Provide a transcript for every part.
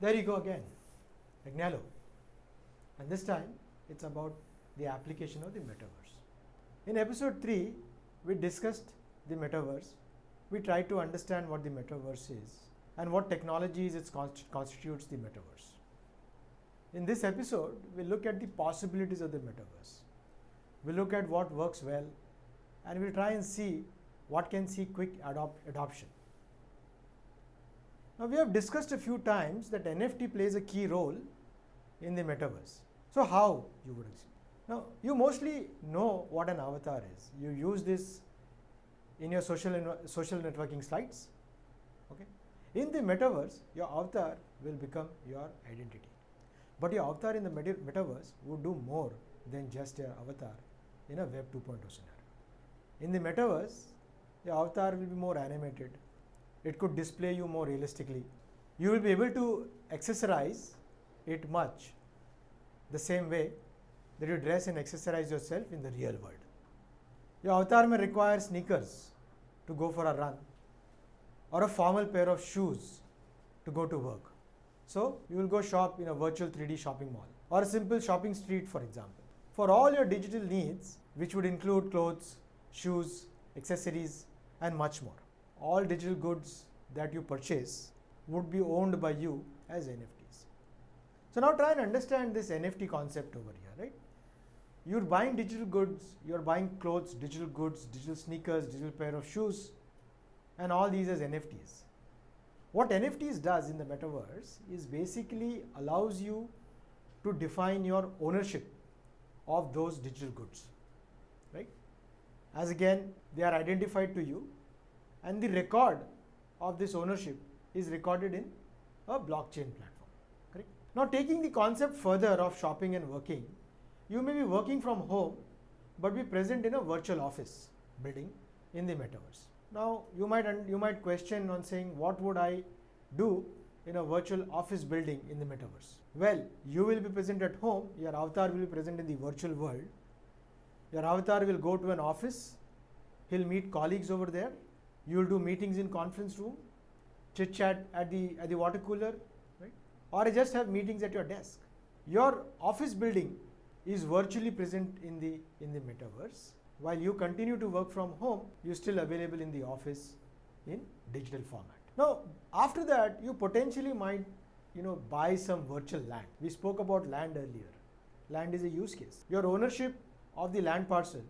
There you go again, Agnelo. And this time it's about the application of the metaverse. In episode 3, we discussed the metaverse. We tried to understand what the metaverse is and what technologies it constitutes the metaverse. In this episode, we look at the possibilities of the metaverse. We look at what works well, and we'll try and see what can see quick adoption. Now, we have discussed a few times that NFT plays a key role in the metaverse. So how you would see? Now, you mostly know what an avatar is. You use this in your social networking sites. Okay. In the metaverse, your avatar will become your identity. But your avatar in the metaverse would do more than just your avatar in a Web 2.0 scenario. In the metaverse, your avatar will be more animated. It could display you more realistically. You will be able to accessorize it much the same way that you dress and accessorize yourself in the real world. Your avatar may require sneakers to go for a run or a formal pair of shoes to go to work. So you will go shop in a virtual 3D shopping mall or a simple shopping street, for example. For all your digital needs, which would include clothes, shoes, accessories, and much more. All digital goods that you purchase would be owned by you as NFTs. So now try and understand this NFT concept over here, right? You're buying digital goods, you're buying clothes, digital goods, digital sneakers, digital pair of shoes, and all these as NFTs. What NFTs does in the metaverse is basically allows you to define your ownership of those digital goods, right? As again, they are identified to you, and the record of this ownership is recorded in a blockchain platform, correct? Now, taking the concept further of shopping and working, you may be working from home, but be present in a virtual office building in the metaverse. Now, you might question on saying, what would I do in a virtual office building in the metaverse? Well, you will be present at home, your avatar will be present in the virtual world. Your avatar will go to an office, he'll meet colleagues over there, you will do meetings in conference room, chit chat at the water cooler, right? Or just have meetings at your desk. Your office building is virtually present in the metaverse. While you continue to work from home, you're still available in the office in digital format. Now, after that, you potentially might, buy some virtual land. We spoke about land earlier. Land is a use case. Your ownership of the land parcel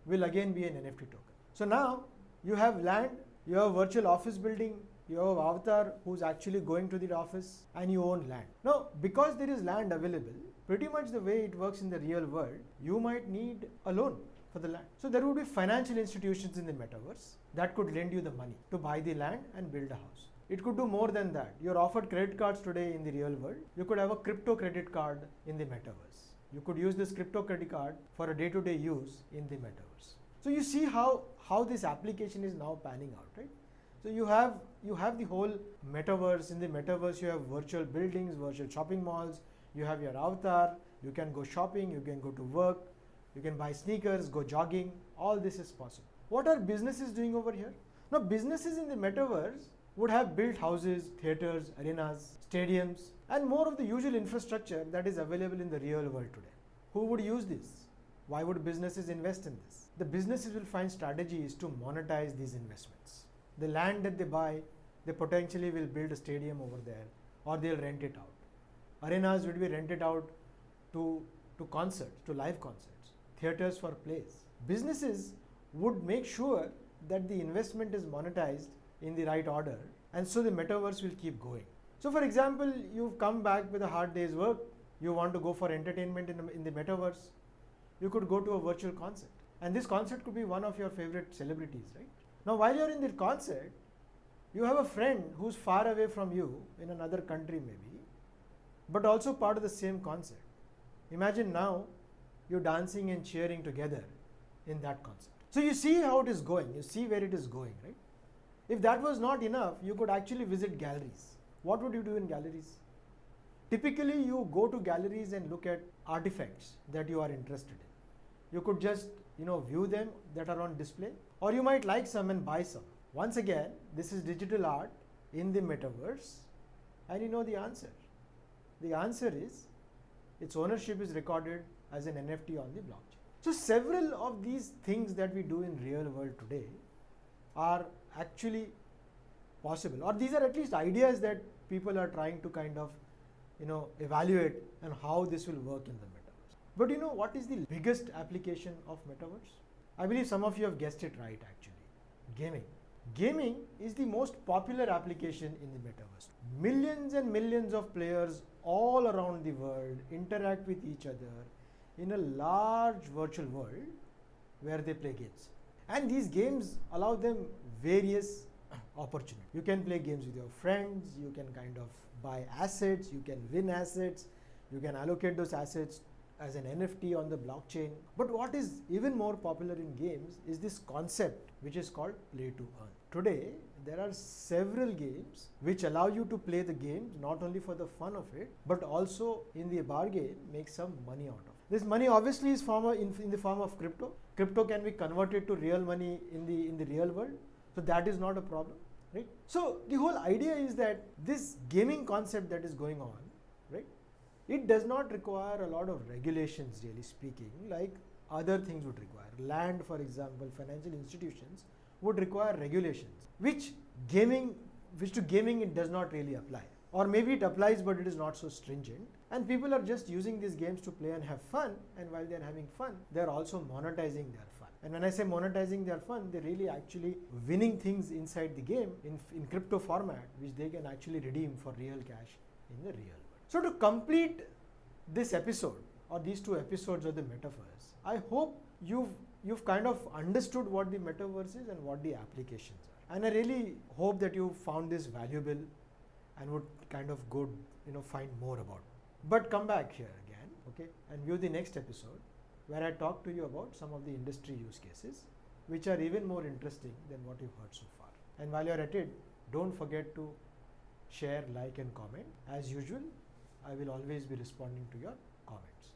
will again be an NFT token. So now you have land, you have a virtual office building, you have an avatar who's actually going to the office, and you own land. Now, because there is land available, pretty much the way it works in the real world, you might need a loan for the land. So there would be financial institutions in the metaverse that could lend you the money to buy the land and build a house. It could do more than that. You're offered credit cards today in the real world. You could have a crypto credit card in the metaverse. You could use this crypto credit card for a day-to-day use in the metaverse. So you see how this application is now panning out, right? So you have the whole metaverse. In the metaverse, you have virtual buildings, virtual shopping malls. You have your avatar. You can go shopping. You can go to work. You can buy sneakers, go jogging. All this is possible. What are businesses doing over here? Now, businesses in the metaverse would have built houses, theaters, arenas, stadiums, and more of the usual infrastructure that is available in the real world today. Who would use this? Why would businesses invest in this? The businesses will find strategies to monetize these investments. The land that they buy, they potentially will build a stadium over there, or they'll rent it out. Arenas will be rented out to concerts, to live concerts, theaters for plays. Businesses would make sure that the investment is monetized in the right order, and so the metaverse will keep going. So for example, you've come back with a hard day's work, you want to go for entertainment in the metaverse, you could go to a virtual concert. And this concert could be one of your favorite celebrities, right? Now, while you're in the concert, you have a friend who's far away from you in another country maybe, but also part of the same concert. Imagine now you're dancing and cheering together in that concert. So you see how it is going, you see where it is going, right? If that was not enough, you could actually visit galleries. What would you do in galleries? Typically, you go to galleries and look at artifacts that you are interested in. You could just, view them that are on display, or you might like some and buy some. Once again, this is digital art in the metaverse, and you know the answer. The answer is its ownership is recorded as an NFT on the blockchain. So several of these things that we do in real world today are actually possible, or these are at least ideas that people are trying to kind of evaluate and how this will work in the metaverse. But what is the biggest application of metaverse? I believe some of you have guessed it right actually. Gaming. Gaming is the most popular application in the metaverse. Millions and millions of players all around the world interact with each other in a large virtual world where they play games. And these games allow them various opportunities. You can play games with your friends, you can kind of buy assets, you can win assets, you can allocate those assets as an NFT on the blockchain. But what is even more popular in games is this concept which is called play to earn. Today, there are several games which allow you to play the game not only for the fun of it, but also in the bargain make some money out of it. This money obviously is in the form of crypto. Crypto can be converted to real money in the real world. So that is not a problem, right? So the whole idea is that this gaming concept that is going on, right? It does not require a lot of regulations, really speaking, like other things would require. Land, for example, financial institutions would require regulations, which to gaming it does not really apply. Or maybe it applies, but it is not so stringent. And people are just using these games to play and have fun. And while they're having fun, they're also monetizing their fun. And when I say monetizing their fun, they're really actually winning things inside the game in crypto format, which they can actually redeem for real cash in the real world. So to complete this episode, or these 2 episodes of the Metaverse, I hope you've kind of understood what the Metaverse is and what the applications are. And I really hope that you found this valuable and would kind of go, find more about it. But come back here again, okay, and view the next episode where I talk to you about some of the industry use cases which are even more interesting than what you've heard so far. And while you're at it, don't forget to share, like and comment. As usual, I will always be responding to your comments.